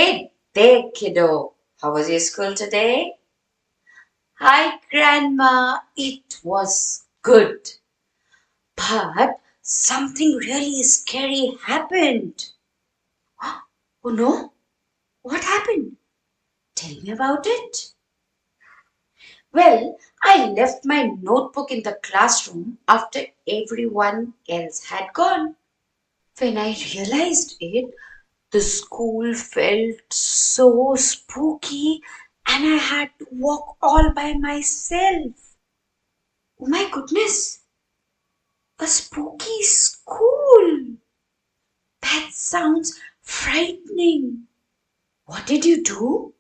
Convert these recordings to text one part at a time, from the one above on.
Hey there, kiddo. How was your school today? Hi, Grandma. It was good. But something really scary happened. Oh no? What happened? Tell me about it. Well, I left my notebook in the classroom after everyone else had gone. When I realized it, the school felt so spooky and I had to walk all by myself. Oh my goodness, a spooky school. That sounds frightening. What did you do?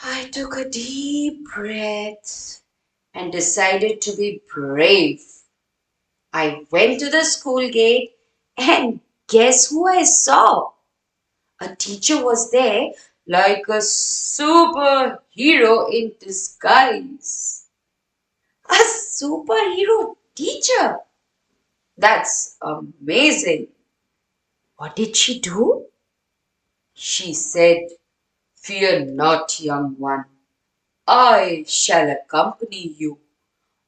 I took a deep breath and decided to be brave. I went to the school gate and guess who I saw? A teacher was there like a superhero in disguise. A superhero teacher? That's amazing. What did she do? She said, "Fear not, young one. I shall accompany you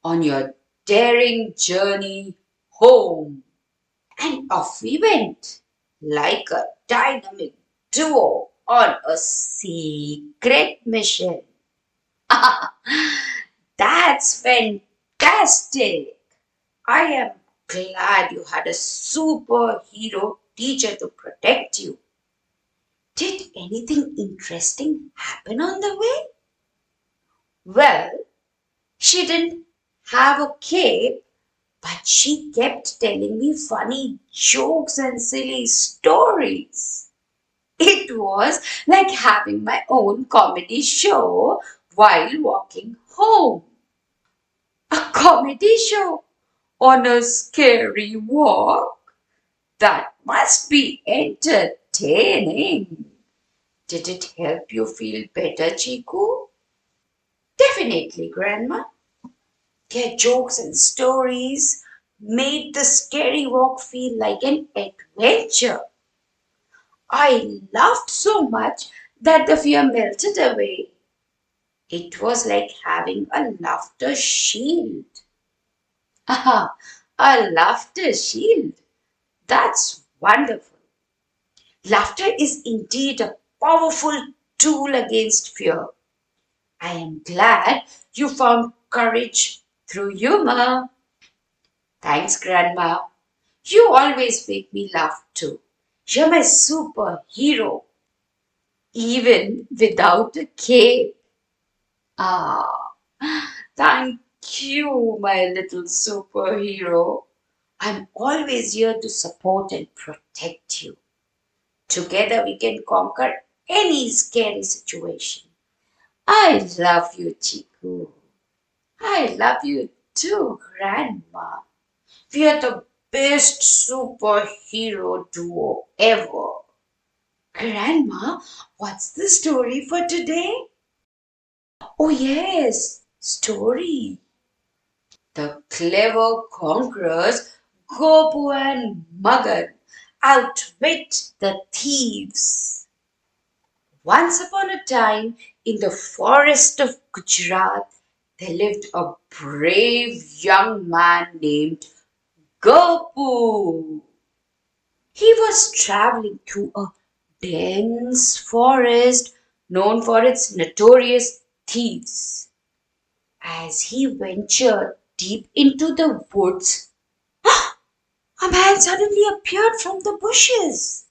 on your daring journey home." And off we went, like a dynamic duo on a secret mission. That's fantastic. I am glad you had a superhero teacher to protect you. Did anything interesting happen on the way? Well, she didn't have a cape, but she kept telling me funny jokes and silly stories. It was like having my own comedy show while walking home. A comedy show on a scary walk? That must be entertaining. Did it help you feel better, Chiku? Definitely, Grandma. Their jokes and stories made the scary walk feel like an adventure. I laughed so much that the fear melted away. It was like having a laughter shield. Aha, a laughter shield. That's wonderful. Laughter is indeed a powerful tool against fear. I am glad you found courage through humor. Thanks, Grandma. You always make me laugh too. You're my superhero, even without a cape. Ah, thank you, my little superhero. I'm always here to support and protect you. Together we can conquer any scary situation. I love you, Chiku. I love you too, Grandma. We are the best superhero duo ever. Grandma, what's the story for today? Oh, yes, story. The clever conquerors Gopu and Magan outwit the thieves. Once upon a time, in the forest of Gujarat, there lived a brave young man named Gopu. He was traveling through a dense forest known for its notorious thieves. As he ventured deep into the woods, a man suddenly appeared from the bushes.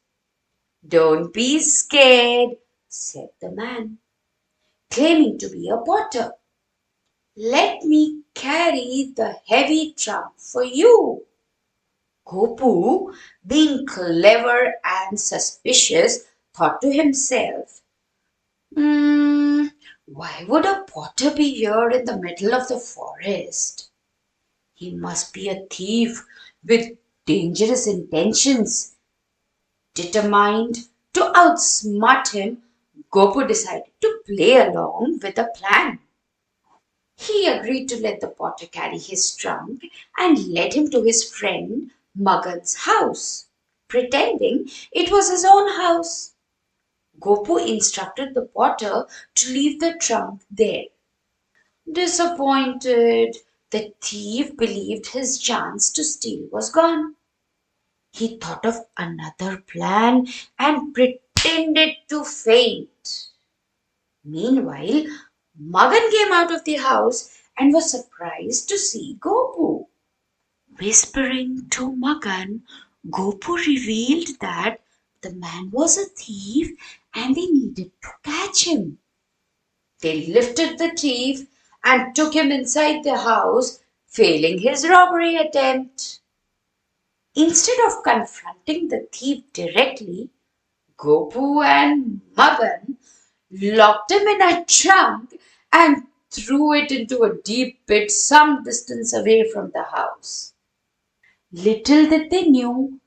"Don't be scared," said the man, claiming to be a potter. "Let me carry the heavy trunk for you." Gopu, being clever and suspicious, thought to himself, "Hmm, why would a potter be here in the middle of the forest? He must be a thief with dangerous intentions." Determined to outsmart him, Gopu decided to play along with the plan. He agreed to let the potter carry his trunk and led him to his friend Magan's house, pretending it was his own house. Gopu instructed the potter to leave the trunk there. Disappointed, the thief believed his chance to steal was gone. He thought of another plan and pretended to faint. Meanwhile, Magan came out of the house and was surprised to see Gopu. Whispering to Magan, Gopu revealed that the man was a thief and they needed to catch him. They lifted the thief and took him inside the house, failing his robbery attempt. Instead of confronting the thief directly, Gopu and Magan locked him in a trunk and threw it into a deep pit some distance away from the house. Little did they know,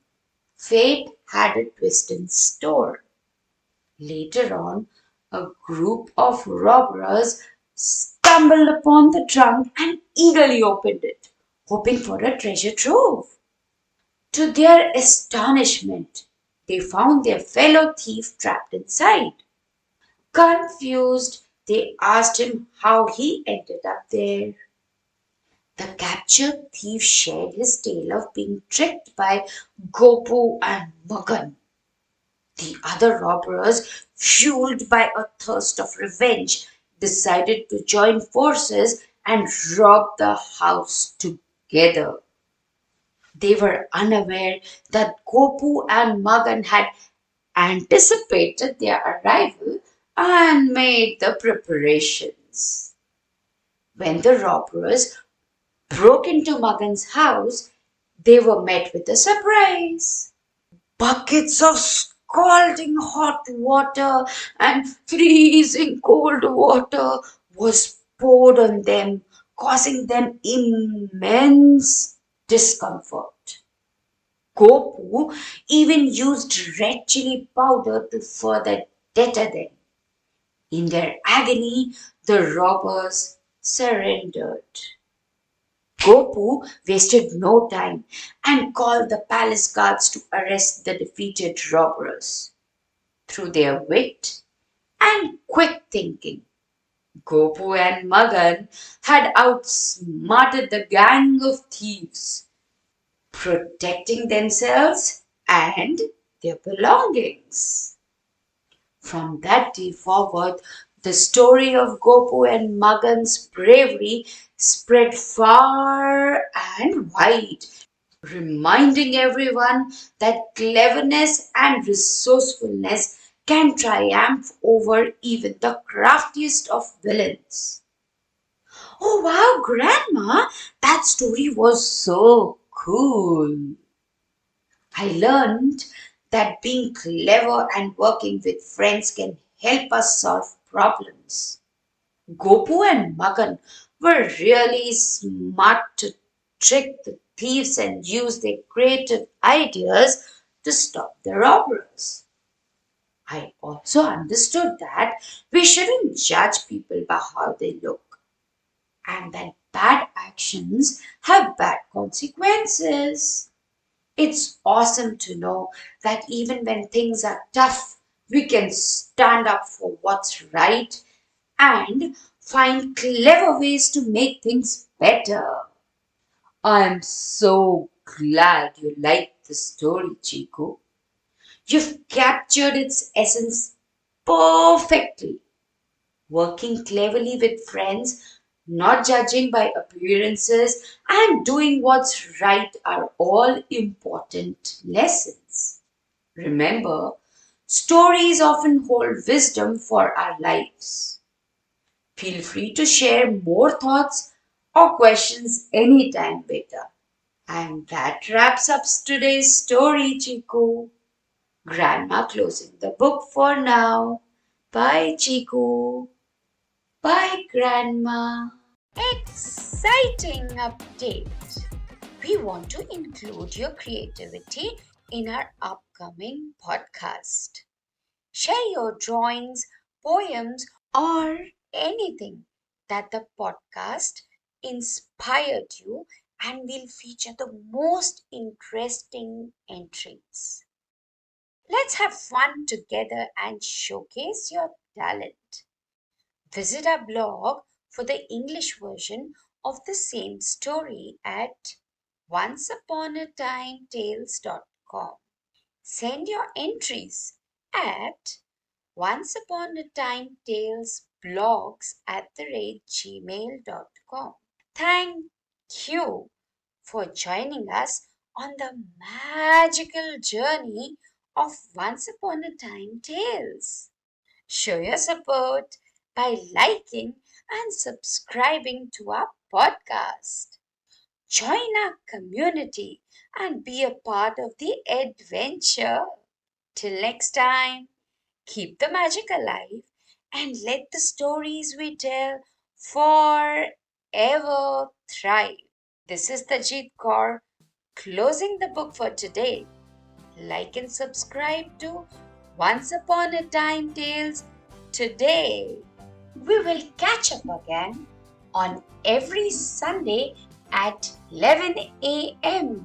fate had a twist in store. Later on, a group of robbers stumbled upon the trunk and eagerly opened it, hoping for a treasure trove. To their astonishment, they found their fellow thief trapped inside. Confused, they asked him how he ended up there. The captured thief shared his tale of being tricked by Gopu and Magan. The other robbers, fueled by a thirst of revenge, decided to join forces and rob the house together. They were unaware that Gopu and Magan had anticipated their arrival and made the preparations. When the robbers broke into Magan's house, they were met with a surprise. Buckets of scalding hot water and freezing cold water was poured on them, causing them immense discomfort. Gopu even used red chili powder to further deter them. In their agony, the robbers surrendered. Gopu wasted no time and called the palace guards to arrest the defeated robbers. Through their wit and quick thinking, Gopu and Magan had outsmarted the gang of thieves, protecting themselves and their belongings. From that day forward, the story of Gopu and Magan's bravery spread far and wide, reminding everyone that cleverness and resourcefulness can triumph over even the craftiest of villains. Oh wow, Grandma, that story was so cool. I learned that being clever and working with friends can help us solve problems. Gopu and Magan were really smart to trick the thieves and use their creative ideas to stop the robbers. I also understood that we shouldn't judge people by how they look and that bad actions have bad consequences. It's awesome to know that even when things are tough, we can stand up for what's right and find clever ways to make things better. I'm so glad you liked the story, Chico. You've captured its essence perfectly. Working cleverly with friends, not judging by appearances, and doing what's right are all important lessons. Remember, stories often hold wisdom for our lives. Feel free to share more thoughts or questions anytime, beta. And that wraps up today's story, Chiku. Grandma closing the book for now. Bye, Chiku. Bye, Grandma. Exciting update! We want to include your creativity in our upcoming podcast. Share your drawings, poems, or anything that the podcast inspired you, and we'll feature the most interesting entries. Let's have fun together and showcase your talent. Visit our blog for the English version of the same story at onceuponatimetales.com. Send your entries at onceuponatimtalesblogs@gmail.com. Thank you for joining us on the magical journey of Once Upon a Time Tales. Show your support by liking and subscribing to our podcast. Join our community and be a part of the adventure. Till next time, keep the magic alive and let the stories we tell forever thrive. This is Tajit Kaur closing the book for today. Like and subscribe to Once Upon a Time Tales today. We will catch up again on every Sunday at 11 a.m.